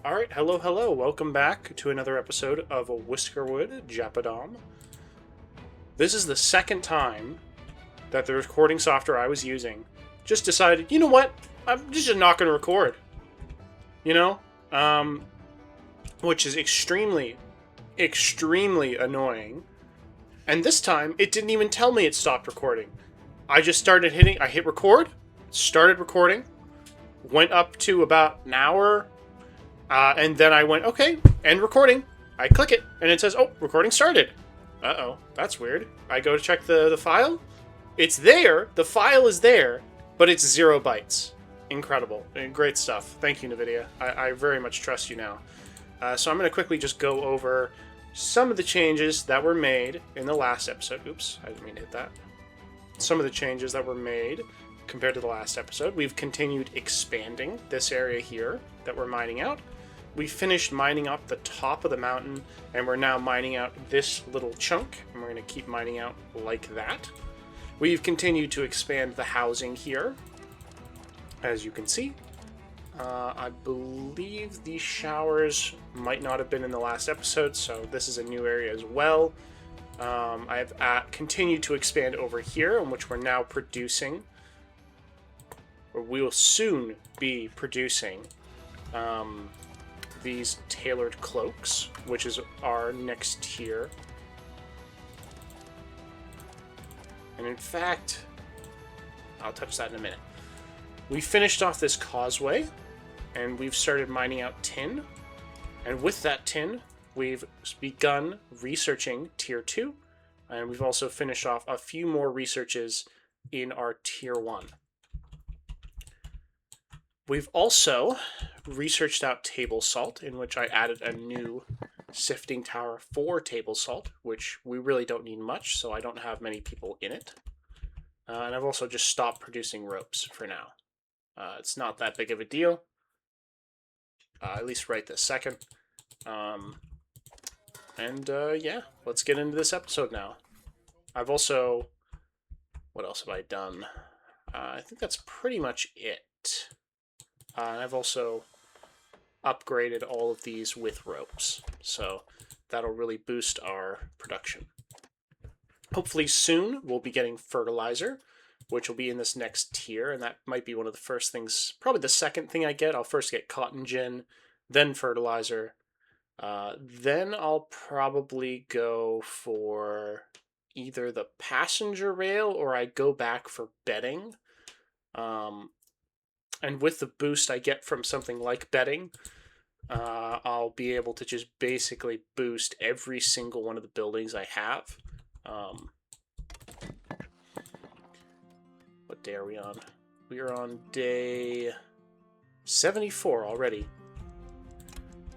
Alright, hello, welcome back to another episode of Whiskerwood Japadom. This is the second time that the recording software I was using just decided, you know what, I'm just not going to record. You know? Which is extremely annoying. And this time, it didn't even tell me it stopped recording. I hit record, started recording, went up to about an hour, and then I went, okay, end recording. I click it, and it says, oh, recording started. Uh-oh, that's weird. I go to check the file. It's there, the file is there, but it's 0 bytes. Incredible. Great stuff. Thank you, NVIDIA. I very much trust you now. So I'm going to quickly just go over some of the changes that were made in the last episode. Oops, I didn't mean to hit that. Some of the changes that were made compared to the last episode. We've continued expanding this area here that we're mining out. We finished mining up the top of the mountain, and we're now mining out this little chunk, and we're going to keep mining out like that. We've continued to expand the housing here, as you can see. I believe these showers might not have been in the last episode, so this is a new area as well. I've continued to expand over here, in which we're now producing, or we will soon be producing, these tailored cloaks, which is our next tier. And in fact, I'll touch that in a minute. We finished off this causeway, and we've started mining out tin. And with that tin, we've begun researching Tier 2, and we've also finished off a few more researches in our Tier 1. We've also researched out table salt, in which I added a new sifting tower for table salt, which we really don't need much, so I don't have many people in it. And I've also just stopped producing ropes for now. It's not that big of a deal, at least right this second. Yeah, let's get into this episode now. I've also... What else have I done? I think that's pretty much it. And I've also upgraded all of these with ropes, so that'll really boost our production. Hopefully soon we'll be getting fertilizer, which will be in this next tier, and that might be one of the first things, probably the second thing I get. I'll first get cotton gin, then fertilizer. Then I'll probably go for either the passenger rail or I go back for bedding. And with the boost I get from something like bedding, I'll be able to just basically boost every single one of the buildings I have. What day are we on? We are on day 74 already.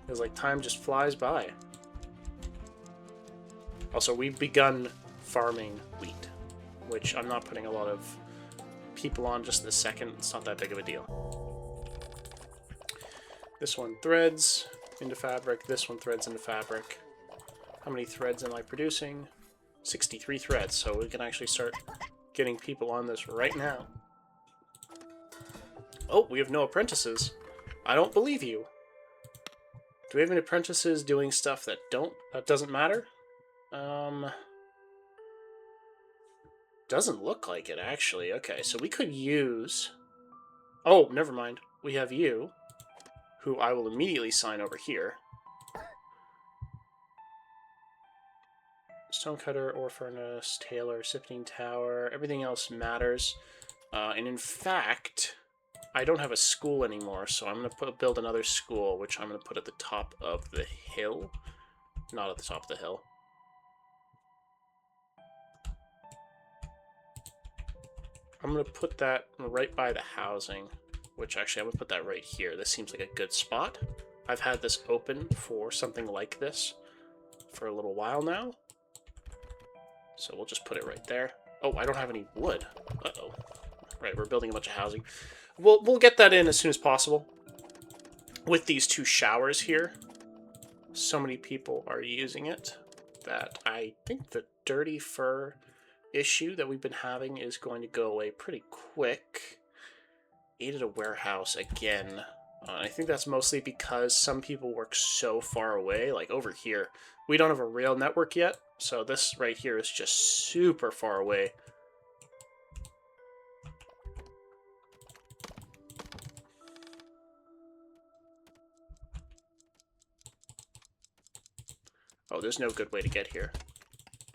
Feels like time just flies by. Also, we've begun farming wheat, which I'm not putting a lot of people on just this second. It's not that big of a deal. This one threads into fabric. This one threads into fabric. How many threads am I producing? 63 threads, so we can actually start getting people on this right now. Oh, we have no apprentices. I don't believe you. Do we have any apprentices doing stuff that doesn't matter? Doesn't look like it, actually. Okay, so we could use... Oh, never mind. We have you, who I will immediately sign over here. Stonecutter, ore furnace, tailor, sifting tower, everything else matters. And in fact, I don't have a school anymore, so I'm going to build another school, which I'm going to put at the top of the hill. Not at the top of the hill. I'm going to put that right by the housing, which actually I'm going to put that right here. This seems like a good spot. I've had this open for something like this for a little while now. So we'll just put it right there. Oh, I don't have any wood. Uh-oh. Right, we're building a bunch of housing. We'll get that in as soon as possible. With these 2 showers here, so many people are using it that I think the dirty fur issue that we've been having is going to go away pretty quick. Ate at a warehouse again. I think that's mostly because some people work so far away, like over here. We don't have a rail network yet, so this right here is just super far away. Oh, there's no good way to get here.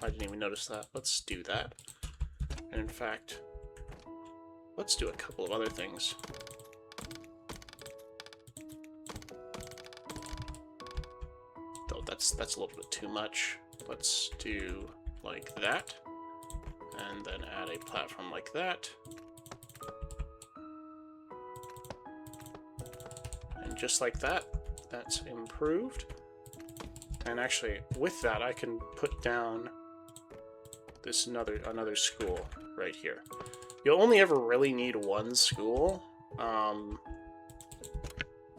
I didn't even notice that. Let's do that. And in fact, let's do a couple of other things. Though that's a little bit too much. Let's do like that. And then add a platform like that. And just like that, that's improved. And actually, with that, I can put down this another school right here. You'll only ever really need one school.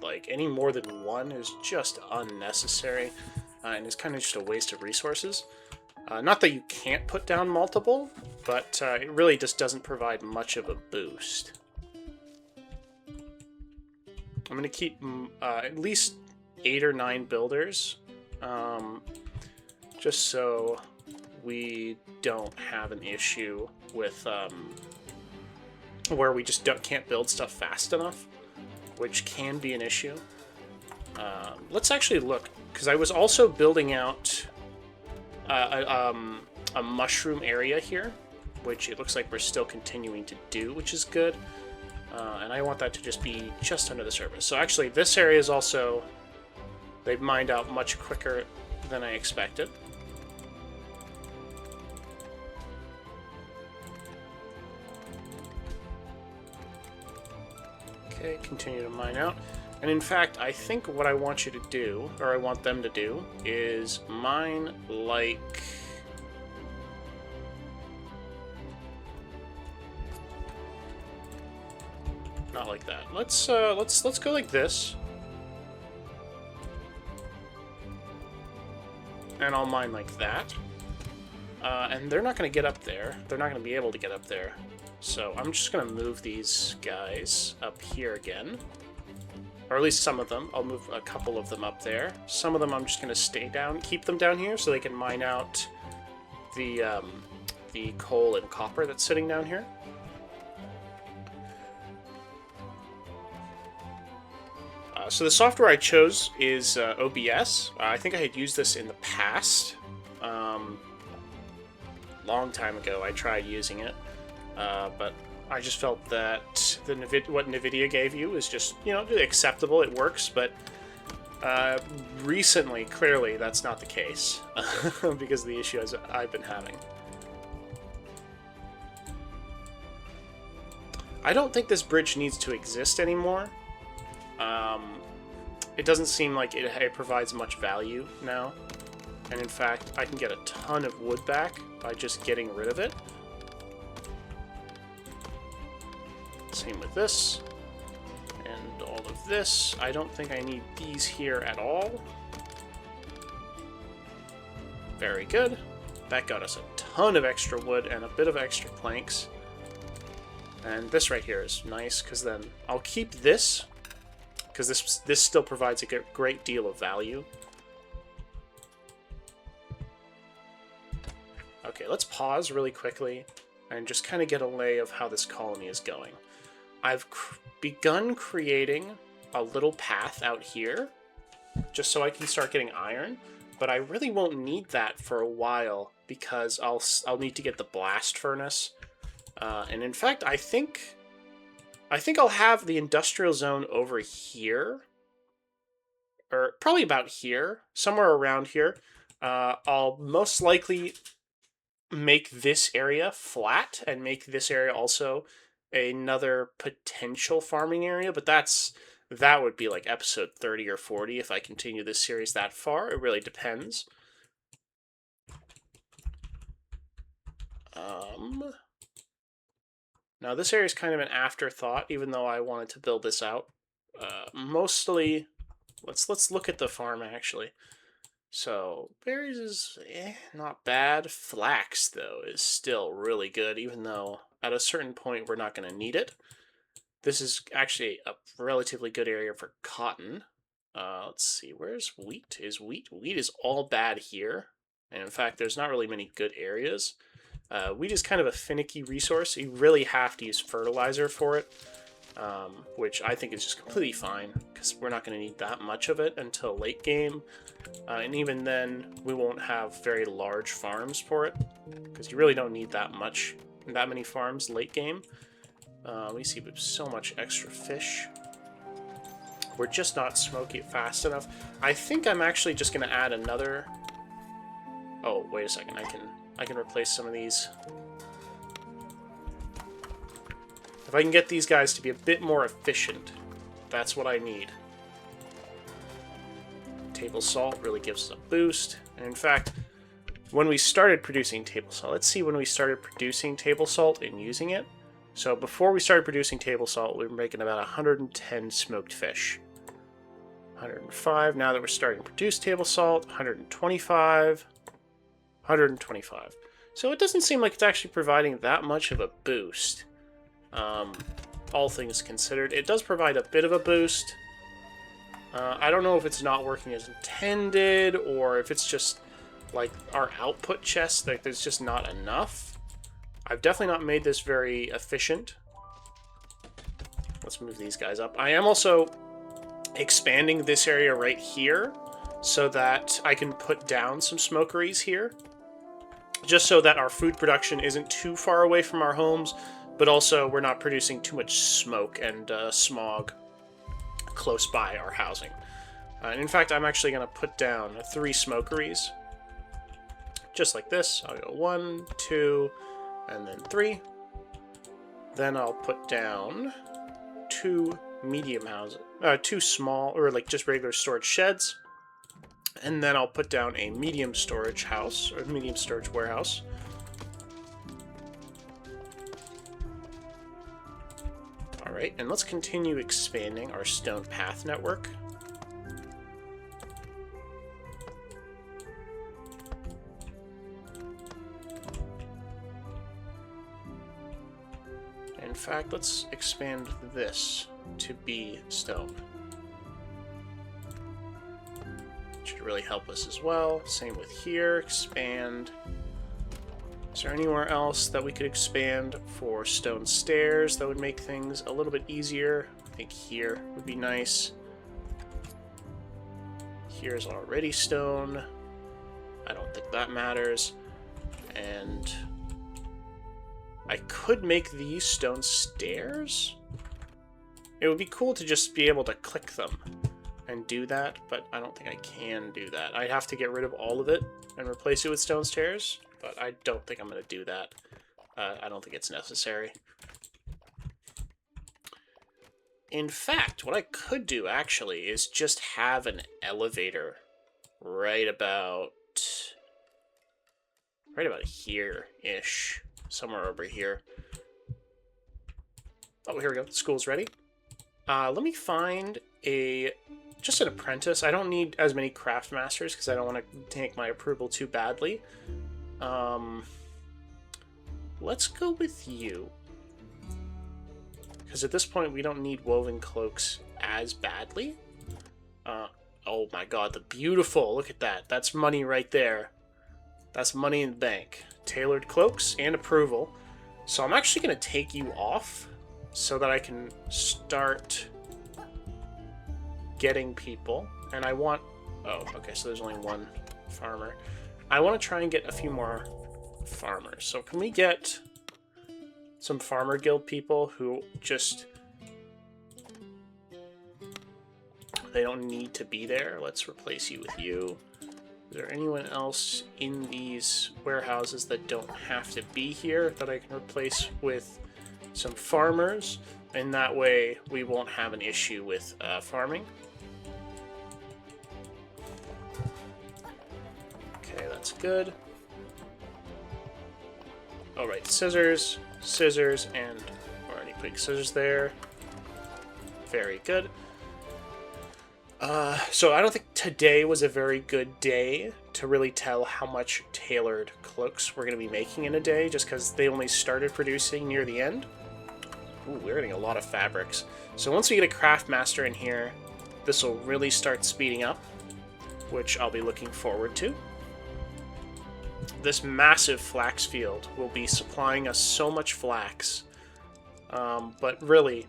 Like, any more than one is just unnecessary, and it's kind of just a waste of resources. Not that you can't put down multiple, but it really just doesn't provide much of a boost. I'm going to keep at least 8 or 9 builders, just so we don't have an issue with where we just can't build stuff fast enough, which can be an issue. Let's actually look, because I was also building out a mushroom area here, which it looks like we're still continuing to do, which is good. And I want that to just be just under the surface. So actually, this area is also... They've mined out much quicker than I expected. Okay, continue to mine out. And in fact, I think what I want you to do, or I want them to do, is mine like... Not like that. Let's go like this. And I'll mine like that. And they're not going to get up there. They're not going to be able to get up there. So I'm just going to move these guys up here again. Or at least some of them. I'll move a couple of them up there. Some of them I'm just going to stay down, keep them down here so they can mine out the coal and copper that's sitting down here. So the software I chose is OBS. I think I had used this in the past. Long time ago I tried using it, but I just felt that what NVIDIA gave you is just, acceptable, it works, but recently, clearly, that's not the case, because of the issues I've been having. I don't think this bridge needs to exist anymore. It doesn't seem like it provides much value now. And in fact, I can get a ton of wood back by just getting rid of it. Same with this. And all of this. I don't think I need these here at all. Very good. That got us a ton of extra wood and a bit of extra planks. And this right here is nice, because then I'll keep this, because this still provides a great deal of value. Okay, let's pause really quickly and just kind of get a lay of how this colony is going. I've begun creating a little path out here, just so I can start getting iron, but I really won't need that for a while, because I'll need to get the blast furnace. And in fact, I think I'll have the industrial zone over here, or probably about here, somewhere around here. I'll most likely make this area flat and make this area also another potential farming area, but that would be like episode 30 or 40 if I continue this series that far. It really depends. Now this area is kind of an afterthought, even though I wanted to build this out. Mostly, let's look at the farm actually. So berries is not bad. Flax though is still really good, even though at a certain point we're not going to need it. This is actually a relatively good area for cotton. Let's see, where's wheat? Is wheat? Wheat is all bad here. And in fact, there's not really many good areas. Wheat is kind of a finicky resource. You really have to use fertilizer for it, which I think is just completely fine, because we're not going to need that much of it until late game. And even then, we won't have very large farms for it, because you really don't need that many farms late game. We see so much extra fish. We're just not smoking it fast enough. I think I'm actually just going to add another... Oh, wait a second. I can replace some of these. If I can get these guys to be a bit more efficient, that's what I need. Table salt really gives us a boost. And in fact, when we started producing table salt, let's see when we started producing table salt and using it. So before we started producing table salt, we were making about 110 smoked fish. 105. Now that we're starting to produce table salt, 125. 125. So it doesn't seem like it's actually providing that much of a boost. All things considered. It does provide a bit of a boost. I don't know if it's not working as intended, or if it's just like our output chest, like there's just not enough. I've definitely not made this very efficient. Let's move these guys up. I am also expanding this area right here so that I can put down some smokeries here, just so that our food production isn't too far away from our homes, but also we're not producing too much smoke and smog close by our housing. And in fact, I'm actually going to put down 3 smokeries, just like this. I'll go 1, 2, and then 3. Then I'll put down 2 medium houses, 2 small, or like just regular storage sheds. And then I'll put down a medium storage house, or medium storage warehouse. Alright, and let's continue expanding our stone path network. In fact, let's expand this to be stone. Should really help us as well. Same with here, expand. Is there anywhere else that we could expand for stone stairs that would make things a little bit easier? I think here would be nice. Here's already stone. I don't think that matters. And I could make these stone stairs. It would be cool to just be able to click them and do that, but I don't think I can do that. I'd have to get rid of all of it and replace it with stone stairs, but I don't think I'm going to do that. I don't think it's necessary. In fact, what I could do, actually, is just have an elevator right about here-ish. Somewhere over here. Oh, here we go. The school's ready. Let me find just an apprentice. I don't need as many craft masters because I don't want to take my approval too badly. Let's go with you. Because at this point, we don't need woven cloaks as badly. Oh my god, the beautiful. Look at that. That's money right there. That's money in the bank. Tailored cloaks and approval. So I'm actually going to take you off so that I can start getting people. And I want... Oh, okay, so there's only one farmer. I want to try and get a few more farmers. So can we get some farmer guild people who just... They don't need to be there. Let's replace you with you. Is there anyone else in these warehouses that don't have to be here that I can replace with some farmers? And that way we won't have an issue with farming. Okay, that's good. Alright, scissors, and already putting scissors there. Very good. So I don't think today was a very good day to really tell how much tailored cloaks we're going to be making in a day, just because they only started producing near the end. Ooh, we're getting a lot of fabrics. So once we get a craft master in here, this will really start speeding up, which I'll be looking forward to. This massive flax field will be supplying us so much flax, but really,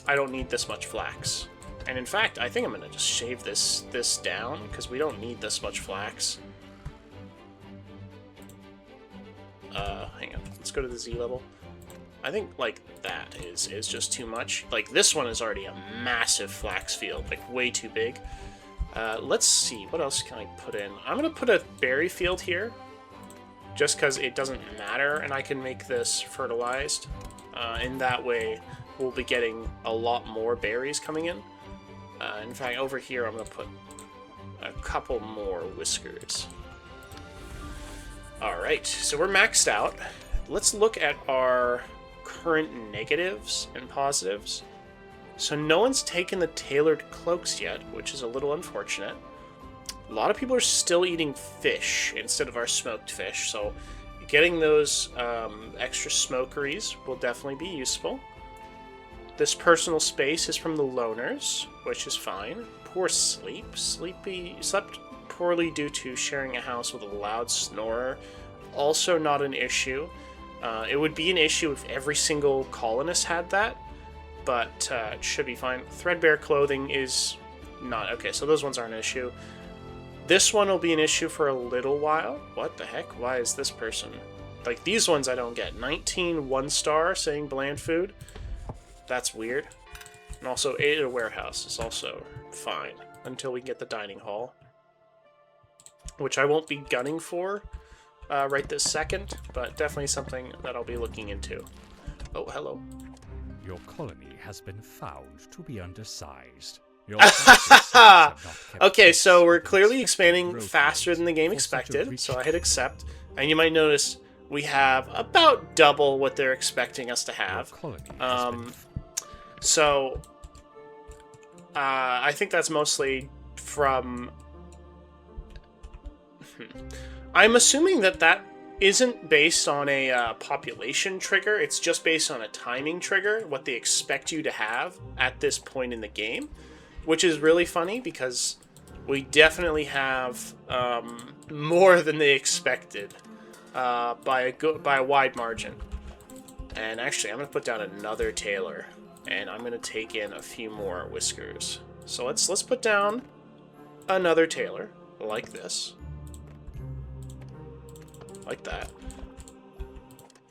I don't need this much flax. And in fact, I think I'm going to just shave this down, because we don't need this much flax. Hang on, let's go to the Z level. I think, like, that is just too much. Like, this one is already a massive flax field, like, way too big. Let's see, what else can I put in? I'm going to put a berry field here, just because it doesn't matter, and I can make this fertilized. In that way, we'll be getting a lot more berries coming in. In fact, over here, I'm going to put a couple more whiskers. Alright, so we're maxed out. Let's look at our current negatives and positives. So no one's taken the tailored cloaks yet, which is a little unfortunate. A lot of people are still eating fish instead of our smoked fish, so getting those extra smokeries will definitely be useful. This personal space is from the loners, which is fine. Poor sleep. Slept poorly due to sharing a house with a loud snorer. Also not an issue. It would be an issue if every single colonist had that, but it should be fine. Threadbare clothing is not... Okay, so those ones aren't an issue. This one will be an issue for a little while. What the heck? Why is this person... Like, these ones I don't get. 19 one-star saying bland food. That's weird. And also, 8 at a warehouse is also fine until we get the dining hall, which I won't be gunning for right this second, but definitely something that I'll be looking into. Oh, hello. Your colony has been found to be undersized. Okay, so we're clearly expanding faster than the game expected, so I hit accept, and you might notice we have about double what they're expecting us to have. So I think that's mostly from... I'm assuming that isn't based on a population trigger, it's just based on a timing trigger, what they expect you to have at this point in the game, which is really funny because we definitely have more than they expected by a wide margin. And actually, I'm going to put down another tailor, and I'm going to take in a few more whiskers. So let's put down another tailor, like this. Like that.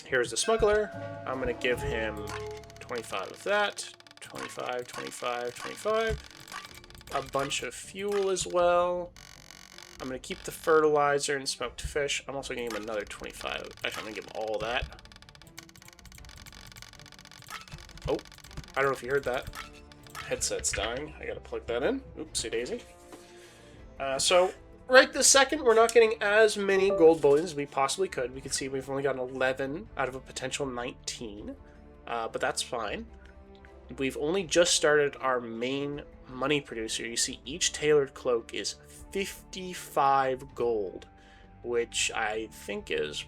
Here's the smuggler. I'm going to give him 25 of that. 25, 25, 25. A bunch of fuel as well. I'm going to keep the fertilizer and smoked fish. I'm also going to give him another 25. Actually, I'm going to give him all that. Oh, I don't know if you heard that. Headset's dying. I got to plug that in. Oopsie daisy. So, right this second, we're not getting as many gold bullions as we possibly could. We can see we've only gotten 11 out of a potential 19. But that's fine. We've only just started our main money producer. You see each tailored cloak is 55 gold, which I think is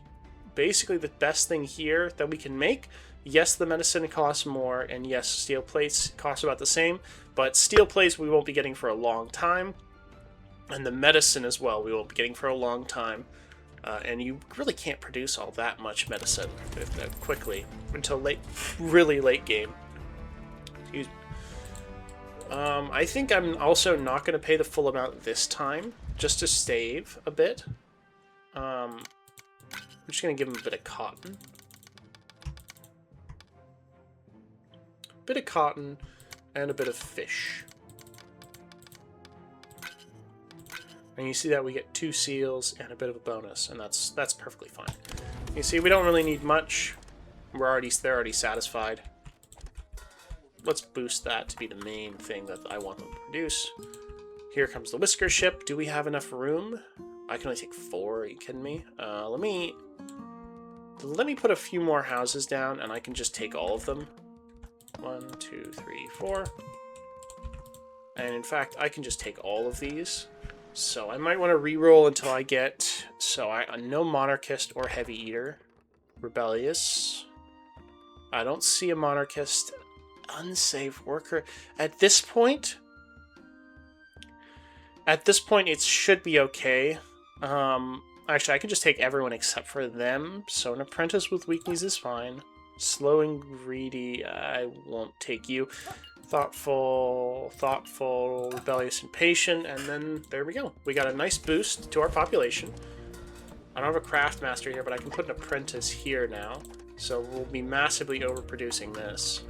basically the best thing here that we can make. Yes, the medicine costs more, and yes, steel plates cost about the same, but steel plates we won't be getting for a long time, and the medicine as well we won't be getting for a long time. And you really can't produce all that much medicine quickly until really late game. Excuse me. I think I'm also not going to pay the full amount this time, just to save a bit. I'm just going to give him a bit of cotton. Bit of cotton and a bit of fish. And you see that we get 2 seals and a bit of a bonus, and that's perfectly fine. You see, we don't really need much. They're already satisfied. Let's boost that to be the main thing that I want them to produce. Here comes the whisker ship. Do we have enough room? I can only take 4. Are you kidding me? Let me put a few more houses down, and I can just take all of them. 1, 2, 3, 4. And in fact, I can just take all of these. So I might want to reroll until I get... So no monarchist or heavy eater. Rebellious. I don't see a monarchist. Unsafe worker. At this point, it should be okay. Actually, I can just take everyone except for them. So an apprentice with weaknesses is fine. Slow and greedy, I won't take you. Thoughtful, rebellious and patient, and then there we go. We got a nice boost to our population. I don't have a craft master here, but I can put an apprentice here now. So we'll be massively overproducing this.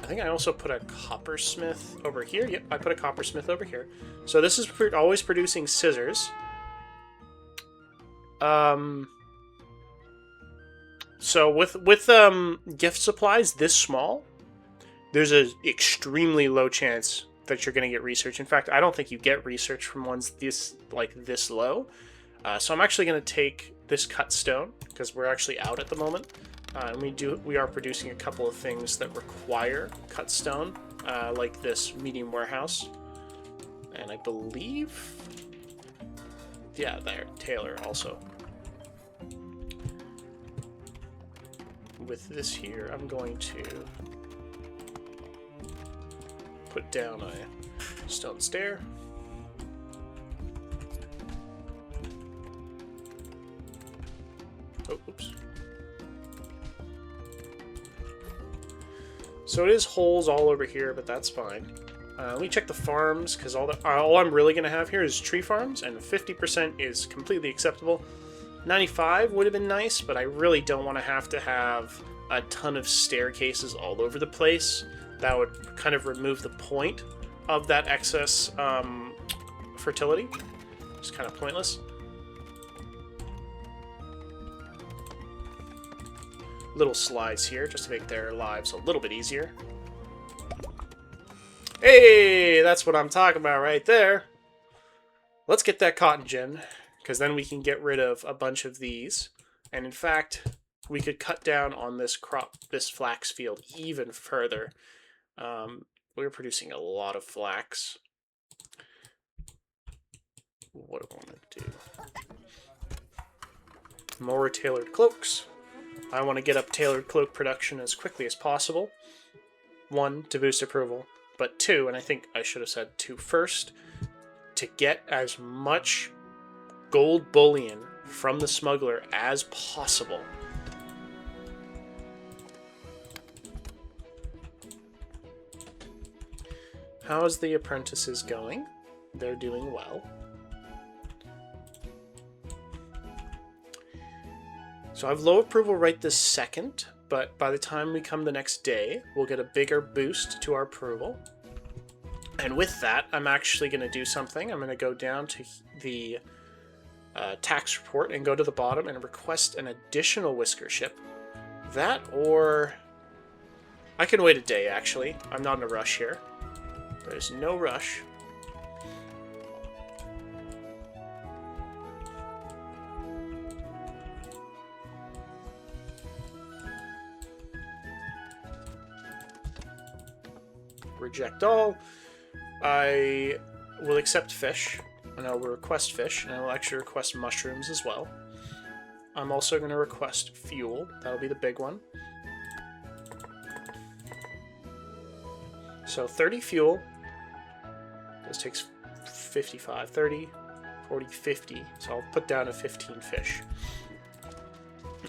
I think I also put a coppersmith over here. Yep, I put a coppersmith over here. So this is always producing scissors. So with gift supplies this small, there's an extremely low chance that you're going to get research. In fact, I don't think you get research from ones this low. So I'm actually going to take this cut stone because we're actually out at the moment. And we are producing a couple of things that require cut stone, like this medium warehouse, and I believe, yeah, there, Taylor also. With this here, I'm going to put down a stone stair. Oh, oops. So it is holes all over here, but that's fine. Let me check the farms, because all I'm really going to have here is tree farms, and 50% is completely acceptable. 95 would have been nice, but I really don't want to have a ton of staircases all over the place. That would kind of remove the point of that excess fertility. It's kind of pointless. Little slides here just to make their lives a little bit easier. Hey, that's what I'm talking about right there. Let's get that cotton gin, because then we can get rid of a bunch of these. And in fact, we could cut down on this flax field even further. We're producing a lot of flax. What do I want to do? More tailored cloaks. I want to get up tailored cloak production as quickly as possible. 1, to boost approval, but 2, and I think I should have said 2 first, to get as much gold bullion from the smuggler as possible. How's the apprentices going? They're doing well. So I have low approval right this second, but by the time we come the next day, we'll get a bigger boost to our approval. And with that, I'm actually going to do something. I'm going to go down to the tax report and go to the bottom and request an additional whisker ship. That, or I can wait a day, actually. I'm not in a rush here. There's no rush. Reject all. I will accept fish, and I will request fish, and I will actually request mushrooms as well. I'm also going to request fuel. That'll be the big one. So 30 fuel. This takes 55, 30, 40, 50. So I'll put down a 15 fish.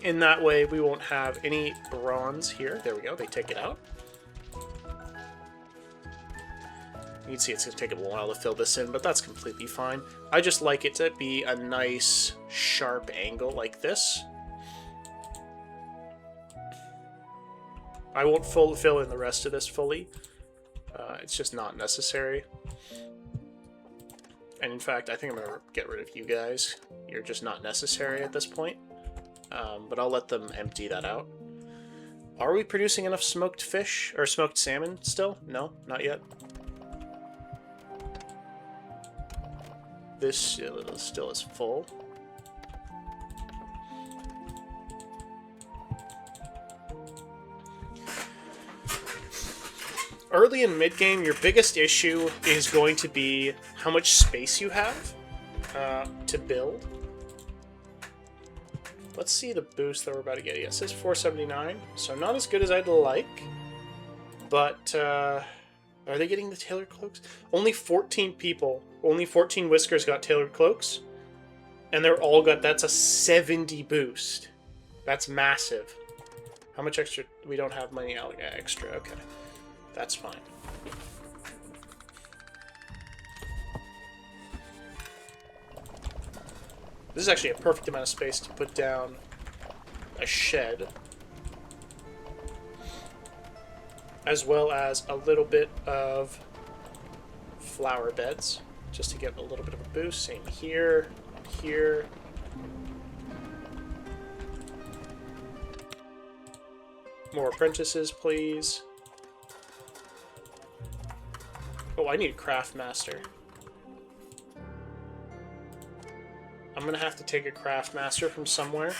In that way, we won't have any bronze here. There we go. They take it out. You can see it's going to take a while to fill this in, but that's completely fine. I just like it to be a nice, sharp angle like this. I won't fill in the rest of this fully. It's just not necessary. And in fact, I think I'm going to get rid of you guys. You're just not necessary at this point. But I'll let them empty that out. Are we producing enough smoked fish, or smoked salmon still? No, not yet. This still is full. Early and mid-game, your biggest issue is going to be how much space you have to build. Let's see the boost that we're about to get. Yeah, it says 479, so not as good as I'd like. But, are they getting the tailored cloaks? Only 14 people, only 14 Whiskers got tailored cloaks. And they're all got, that's a 70 boost. That's massive. How much extra? We don't have money extra, okay. That's fine. This is actually a perfect amount of space to put down a shed. As well as a little bit of flower beds. Just to get a little bit of a boost. Same here, here. More apprentices, please. Oh, I need a craft master. I'm gonna have to take a craft master from somewhere.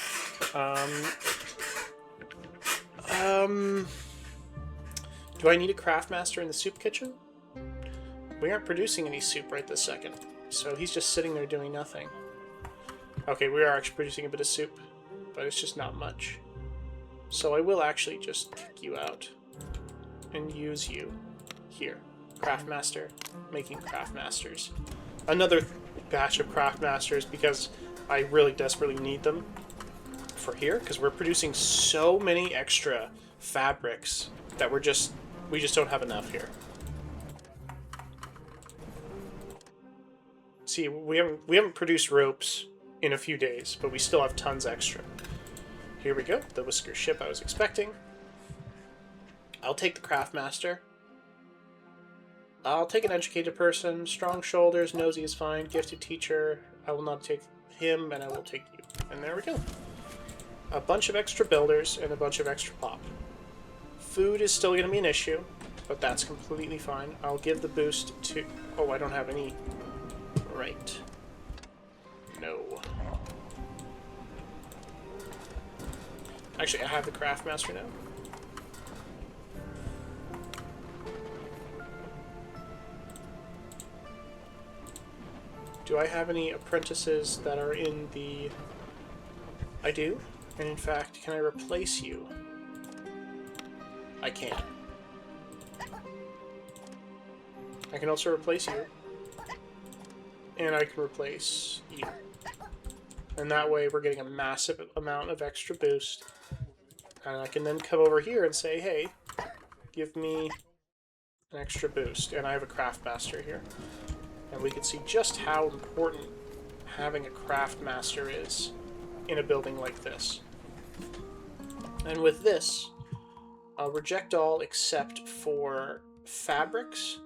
Do I need a craft master in the soup kitchen? We aren't producing any soup right this second, so he's just sitting there doing nothing. Okay, we are actually producing a bit of soup, but it's just not much. So I will actually just kick you out and use you here. Craft master, making craft masters. Another batch of craft masters because I really desperately need them for here because we're producing so many extra fabrics that we just don't have enough here. See, we haven't produced ropes in a few days, but we still have tons extra. Here we go, the Whisker ship I was expecting. I'll take the craft master. I'll take an educated person, strong shoulders, nosy is fine, gifted teacher. I will not take him, and I will take you. And there we go. A bunch of extra builders and a bunch of extra pop. Food is still going to be an issue, but that's completely fine. I'll give the boost to... Oh, I don't have any... Right. No. Actually, I have the craft master now. Do I have any apprentices that are in the... I do. And in fact, can I replace you? I can. I can also replace you. And I can replace you. And that way we're getting a massive amount of extra boost. And I can then come over here and say, hey, give me an extra boost. And I have a craft master here. And we can see just how important having a craft master is in a building like this. And with this, I'll reject all except for fabrics,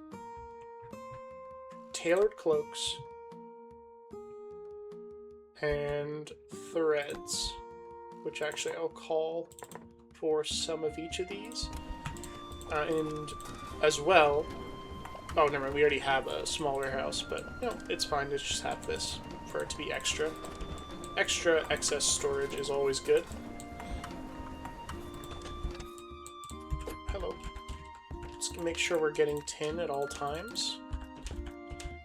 tailored cloaks, and threads, which actually I'll call for some of each of these. And as well, oh, never mind, we already have a small warehouse, but you know, it's fine to just have this for it to be extra. Extra excess storage is always good. Hello. Let's make sure we're getting tin at all times.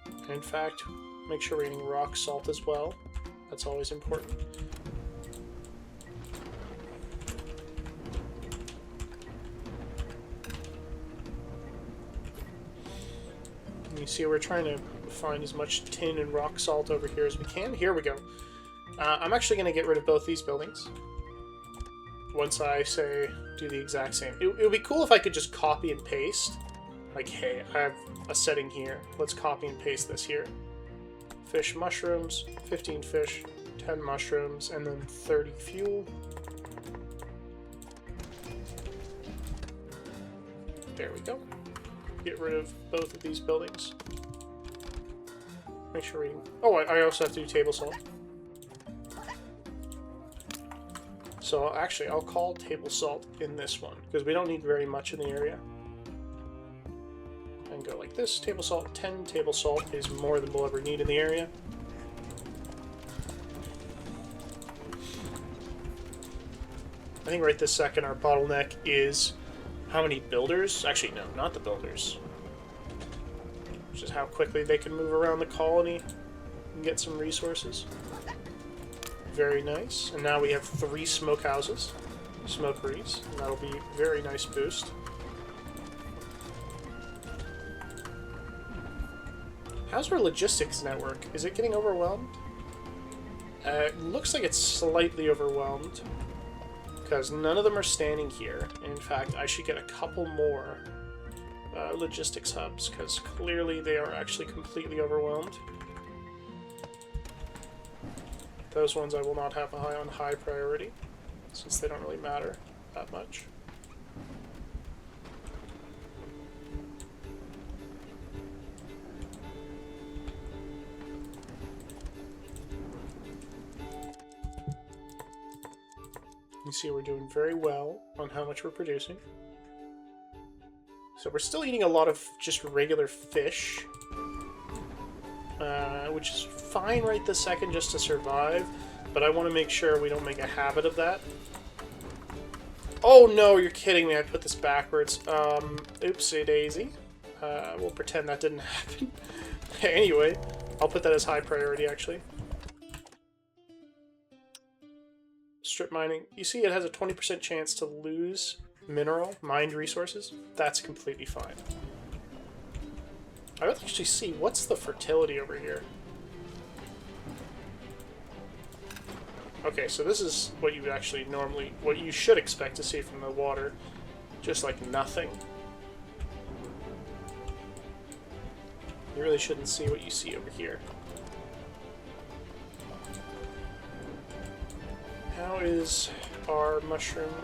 And in fact, make sure we're getting rock salt as well. That's always important. And you see, we're trying to find as much tin and rock salt over here as we can. Here we go. I'm actually going to get rid of both these buildings. Once I say do the exact same. It would be cool if I could just copy and paste. Like, hey, I have a setting here. Let's copy and paste this here. Fish mushrooms, 15 fish, 10 mushrooms, and then 30 fuel. There we go. Get rid of both of these buildings. Make sure we... Oh, I also have to do table salt. So actually, I'll call table salt in this one, because we don't need very much in the area. And go like this, table salt, 10 table salt is more than we'll ever need in the area. I think right this second our bottleneck is how many builders? Actually, no, not the builders. Just how quickly they can move around the colony and get some resources. very nice. And now we have 3 smokehouses, smokeries, and that'll be a very nice boost. How's our logistics network? Is it getting overwhelmed? It looks like it's slightly overwhelmed, because none of them are standing here. In fact, I should get a couple more logistics hubs, because clearly they are actually completely overwhelmed. Those ones I will not have on high priority, since they don't really matter that much. You see we're doing very well on how much we're producing. So we're still eating a lot of just regular fish, which is fine right this second just to survive, but I want to make sure we don't make a habit of that. Oh no, you're kidding me, I put this backwards. Oopsie daisy. We'll pretend that didn't happen. Anyway, I'll put that as high priority actually. Strip mining. You see it has a 20% chance to lose mined resources. That's completely fine. I would actually see, what's the fertility over here? Okay, so this is what you would actually normally, what you should expect to see from the water. Just like nothing. You really shouldn't see what you see over here. How is our mushroom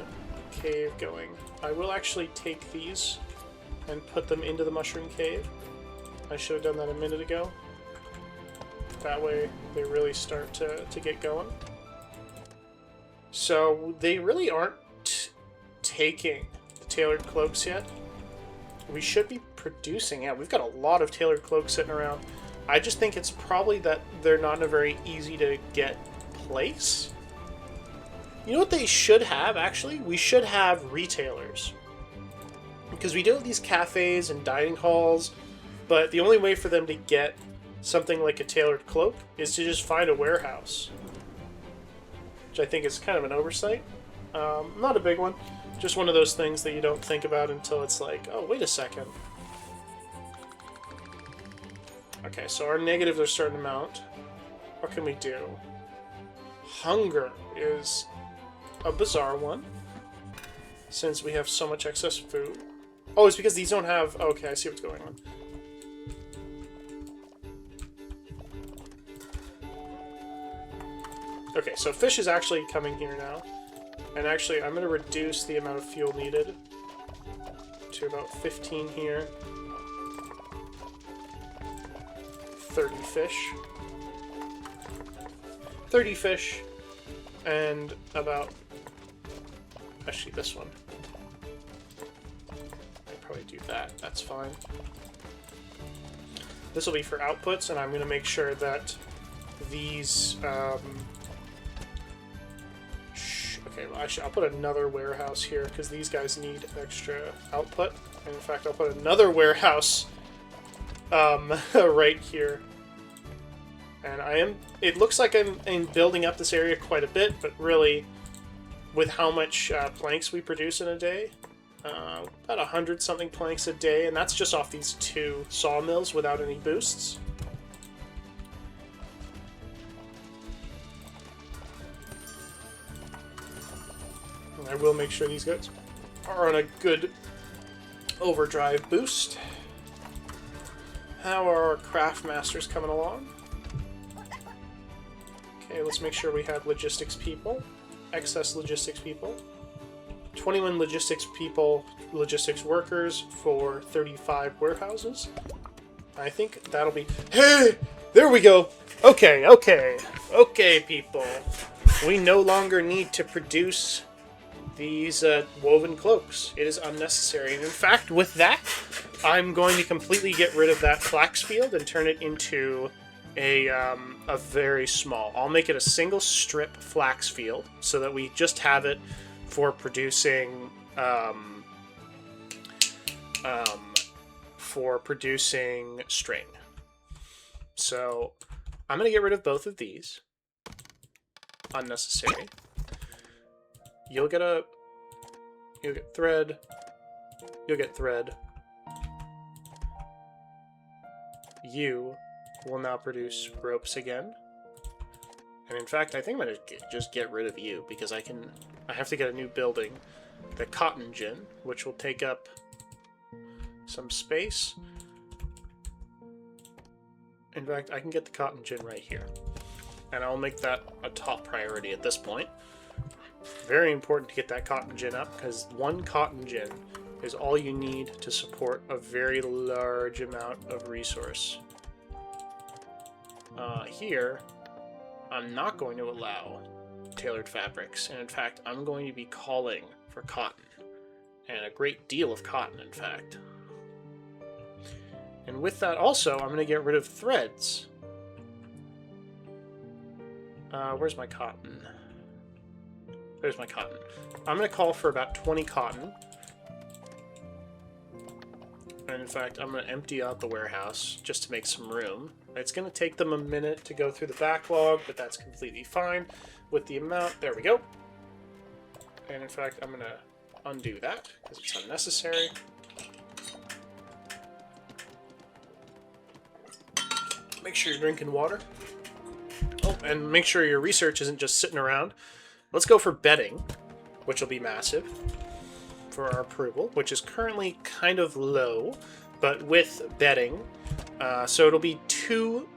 cave going? I will actually take these and put them into the mushroom cave. I should have done that a minute ago. That way they really start to get going. So they really aren't taking the tailored cloaks yet. We should be producing. Yeah, we've got a lot of tailored cloaks sitting around. I just think it's probably that they're not in a very easy to get place. You know what they should have, actually? We should have retailers. Because we do have these cafes and dining halls, but the only way for them to get something like a tailored cloak is to just find a warehouse. Which I think is kind of an oversight. Not a big one. Just one of those things that you don't think about until it's like, oh, wait a second. Okay, so our negatives are starting to mount. What can we do? Hunger is a bizarre one, since we have so much excess food. Oh, it's because these don't have... Okay, I see what's going on. Okay, so fish is actually coming here now. And actually, I'm going to reduce the amount of fuel needed to about 15 here. 30 fish. 30 fish. And about... Actually, this one. I'll probably do that. That's fine. This will be for outputs, and I'm going to make sure that these... Okay, well, actually, I'll put another warehouse here, because these guys need extra output. And in fact, I'll put another warehouse right here. And it looks like I'm building up this area quite a bit, but really, with how much planks we produce in a day, about 100-something planks a day, and that's just off these 2 sawmills without any boosts. And I will make sure these guys are on a good overdrive boost. How are our craft masters coming along? Okay, let's make sure we have logistics people. Excess logistics people. 21 logistics people, logistics workers for 35 warehouses. I think that'll be... Hey! There we go! Okay, okay. Okay, people. We no longer need to produce these woven cloaks. It is unnecessary. And in fact, with that, I'm going to completely get rid of that flax field and turn it into a very small. I'll make it a single strip flax field so that we just have it for producing string. So I'm going to get rid of both of these. unnecessary. You'll get thread. You'll get thread. You will now produce ropes again. And in fact, I think I'm going to just get rid of you, because I have to get a new building. The cotton gin, which will take up some space. In fact, I can get the cotton gin right here. And I'll make that a top priority at this point. Very important to get that cotton gin up, because one cotton gin is all you need to support a very large amount of resource. Here, I'm not going to allow tailored fabrics, and in fact, I'm going to be calling for cotton, and a great deal of cotton, in fact. And with that also, I'm going to get rid of threads. Where's my cotton? There's my cotton. I'm going to call for about 20 cotton. And in fact, I'm going to empty out the warehouse just to make some room. It's going to take them a minute to go through the backlog, but that's completely fine with the amount. There we go. And in fact, I'm going to undo that because it's unnecessary. Make sure you're drinking water. Oh, and make sure your research isn't just sitting around. Let's go for bedding, which will be massive for our approval, which is currently kind of low, but with bedding, so it'll be 2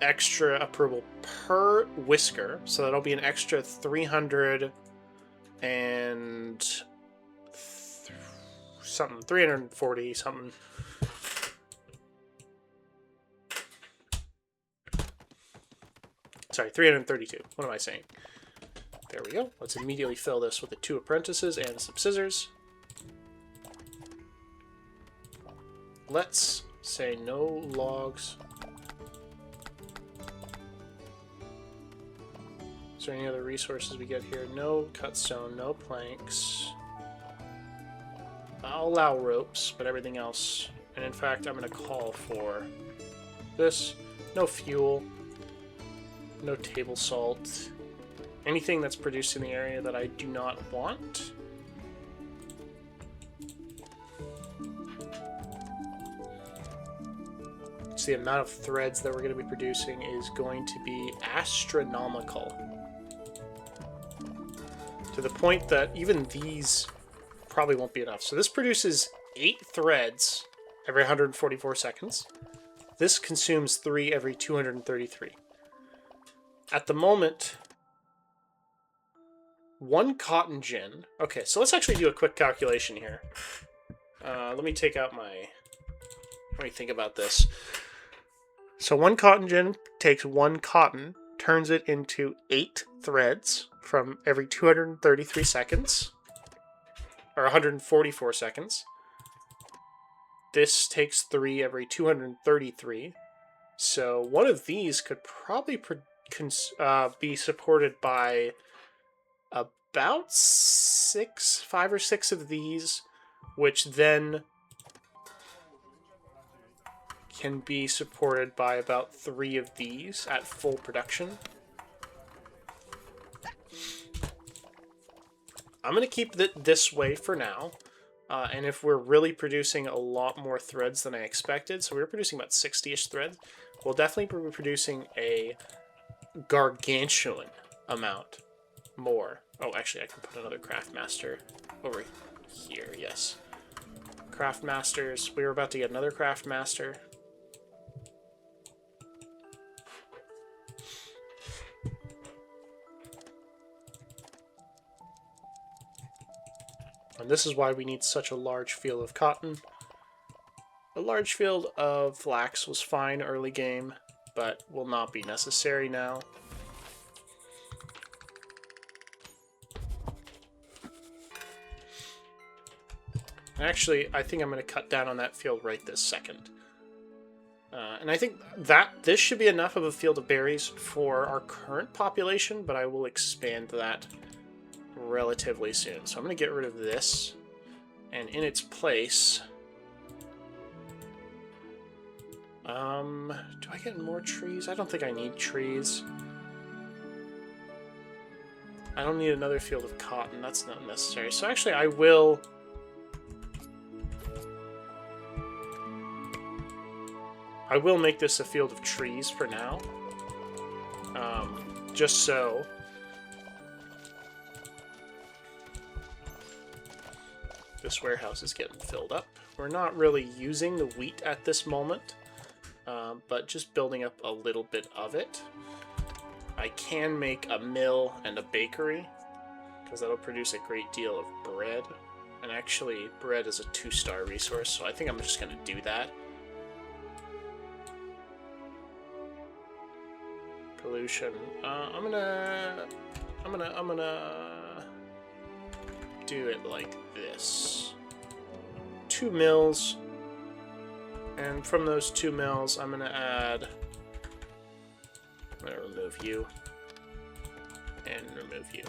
extra approval per whisker, so that'll be an extra 300 and something, 340 something. Sorry, 332. What am I saying? There we go. Let's immediately fill this with the 2 apprentices and some scissors. Let's say no logs. Is there any other resources we get here? No cut stone, no planks. I'll allow ropes, but everything else. And in fact, I'm going to call for this. No fuel. No table salt. Anything that's produced in the area that I do not want. So the amount of threads that we're going to be producing is going to be astronomical. To the point that even these probably won't be enough. So this produces 8 threads every 144 seconds. This consumes 3 every 233. At the moment, 1 cotton gin. Okay, so let's actually do a quick calculation here. Let me take out my... Let me think about this. So 1 cotton gin takes 1 cotton, turns it into 8 threads from every 233 seconds, or 144 seconds. This takes 3 every 233. So one of these could probably be supported by about 5 or 6 of these, which then can be supported by about 3 of these at full production. I'm going to keep it this way for now, and if we're really producing a lot more threads than I expected, so we were producing about 60-ish threads, we'll definitely be producing a gargantuan amount more. Oh, actually, I can put another craft master over here, yes. Craft masters. We were about to get another craft master. And this is why we need such a large field of cotton. A large field of flax was fine early game, but will not be necessary now. Actually, I think I'm going to cut down on that field right this second. And I think that this should be enough of a field of berries for our current population, but I will expand that relatively soon. So I'm going to get rid of this, and in its place... do I get more trees? I don't think I need trees. I don't need another field of cotton. That's not necessary. So actually, I will... make this a field of trees for now. Just so... this warehouse is getting filled up. We're not really using the wheat at this moment, but just building up a little bit of it. I can make a mill and a bakery, because that'll produce a great deal of bread. And actually, bread is a 2-star resource, so I think I'm just going to do that. Pollution. I'm gonna do it like this. 2 mills, and from those 2 mills, I'm gonna add. I'm gonna remove you and remove you.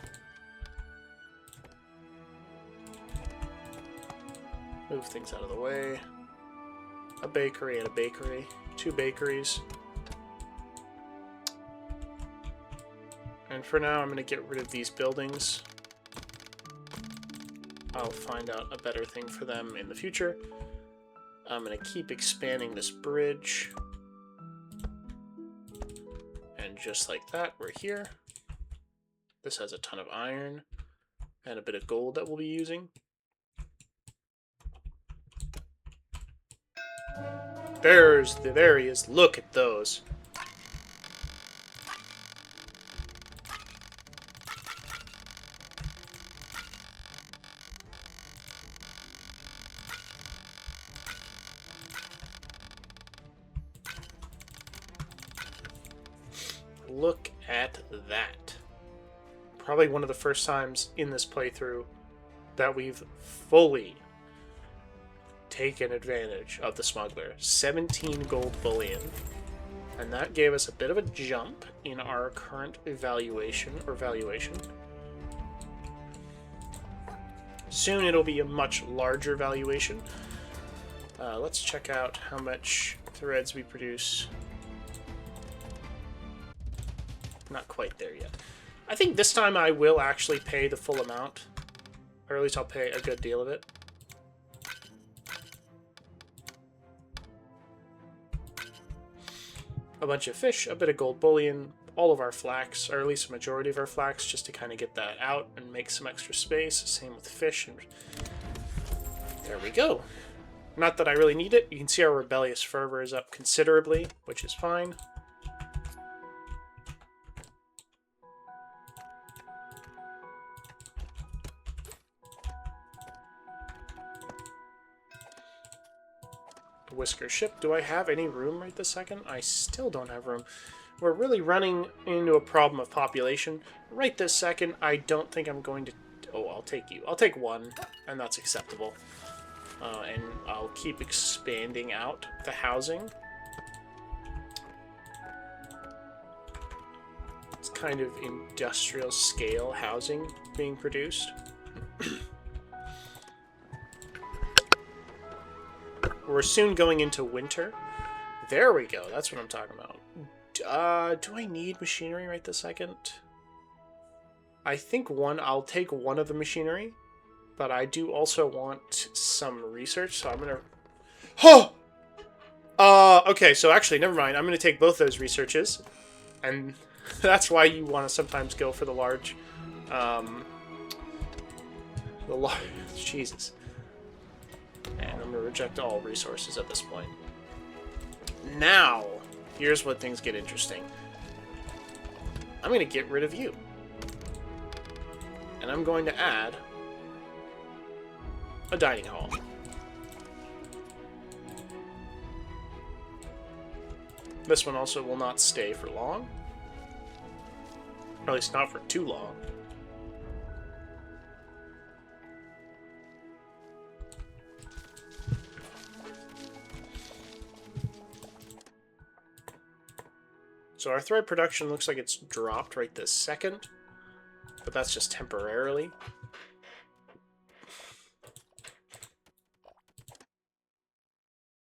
Move things out of the way. A bakery and a bakery. 2 bakeries. And for now, I'm going to get rid of these buildings. I'll find out a better thing for them in the future. I'm going to keep expanding this bridge. And just like that, we're here. This has a ton of iron and a bit of gold that we'll be using. There he is. Look at those. Look at that. Probably one of the first times in this playthrough that we've fully taken advantage of the smuggler. 17 gold bullion. And that gave us a bit of a jump in our current valuation. Soon it'll be a much larger valuation. Let's check out how much threads we produce. Not quite there yet. I think this time I will actually pay the full amount. Or at least I'll pay a good deal of it. A bunch of fish, a bit of gold bullion, all of our flax, or at least a majority of our flax, just to kind of get that out and make some extra space. Same with fish. And there we go. Not that I really need it. You can see our rebellious fervor is up considerably, which is fine. Whisker ship. Do I have any room right this second? I still don't have room. We're really running into a problem of population. Right this second, I don't think I'm going to... Oh, I'll take you. I'll take 1, and that's acceptable. And I'll keep expanding out the housing. It's kind of industrial scale housing being produced. We're soon going into winter. There we go. That's what I'm talking about. Do I need machinery right this second? I think I'll take 1 of the machinery, but I do also want some research, so I'm gonna... Oh! Okay, so actually, never mind. I'm gonna take both those researches, and that's why you want to sometimes go for the large... Jesus. And I'm going to reject all resources at this point. Now, here's when things get interesting. I'm going to get rid of you. And I'm going to add a dining hall. This one also will not stay for long. Or at least not for too long. So our thread production looks like it's dropped right this second, but that's just temporarily.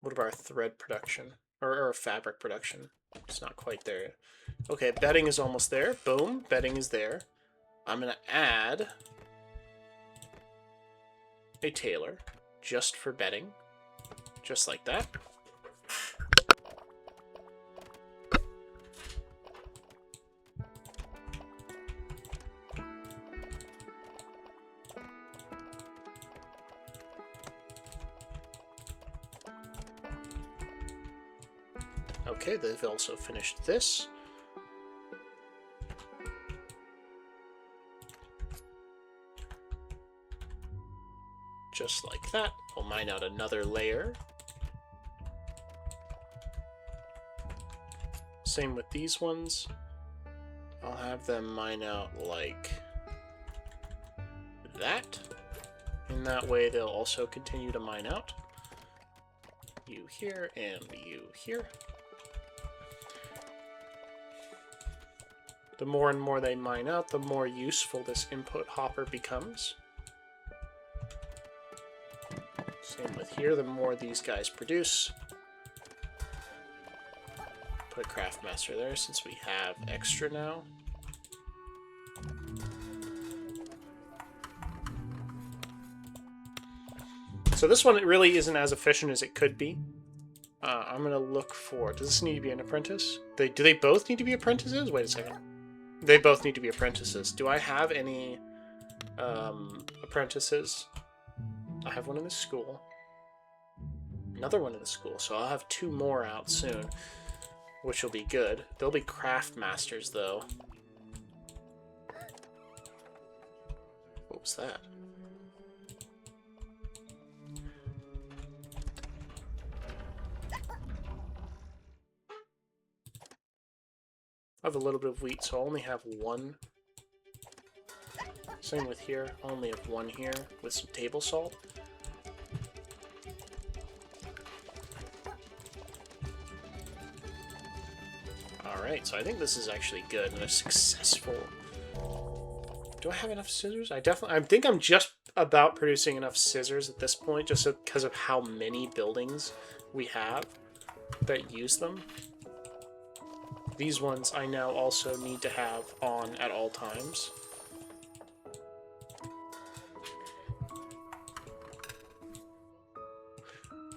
What about our thread production? Or our fabric production? It's not quite there. Okay, bedding is almost there. Boom, bedding is there. I'm going to add a tailor just for bedding, just like that. Okay, they've also finished this. Just like that. We'll mine out another layer. Same with these ones. I'll have them mine out like that. And that way they'll also continue to mine out. You here and you here. The more and more they mine out, the more useful this input hopper becomes. Same with here, the more these guys produce. Put a Craftmaster there since we have extra now. So this one really isn't as efficient as it could be. I'm going to look for... Does this need to be an apprentice? Do they both need to be apprentices? Wait a second. They both need to be apprentices. Do I have any apprentices? I have one in the school. Another one in the school. So I'll have 2 more out soon, which will be good. They'll be craft masters, though. What was that? I have a little bit of wheat, so I only have 1. Same with here. I only have 1 here with some table salt. Alright, so I think this is actually good and a successful... Do I have enough scissors? I think I'm just about producing enough scissors at this point, just because of how many buildings we have that use them. These ones I now also need to have on at all times.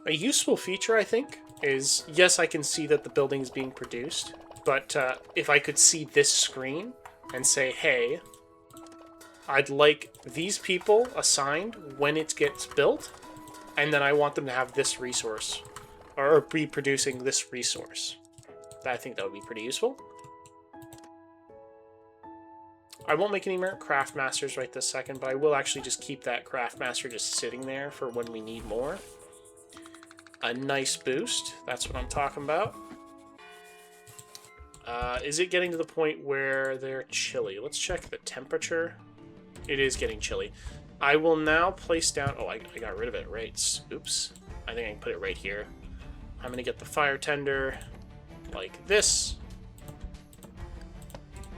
A useful feature, I think, is, yes, I can see that the building is being produced, but if I could see this screen and say, hey, I'd like these people assigned when it gets built, and then I want them to have this resource, or be producing this resource. I think that would be pretty useful. I won't make any more craft masters right this second, but I will actually just keep that craft master just sitting there for when we need more. A nice boost. That's what I'm talking about. Is it getting to the point where they're chilly? Let's check the temperature. It is getting chilly. I will now place down... Oh, I got rid of it, right? Oops. I think I can put it right here. I'm going to get the fire tender... like this,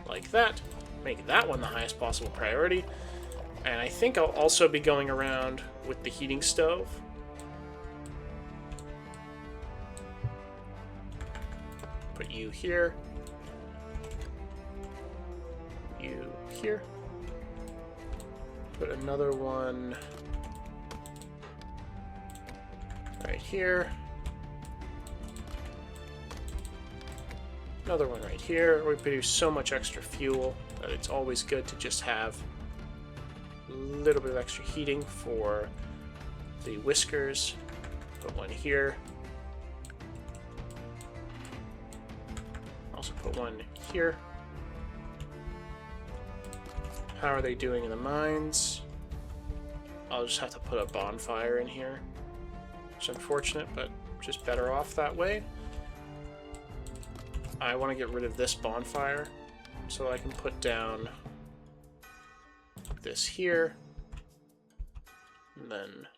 like that, make that one the highest possible priority, and I think I'll also be going around with the heating stove. Put you here, you here, put another one right here. Another one right here. We produce so much extra fuel that it's always good to just have a little bit of extra heating for the whiskers. Put one here. Also put one here. How are they doing in the mines? I'll just have to put a bonfire in here. It's unfortunate, but just better off that way. I want to get rid of this bonfire, so I can put down this here, and then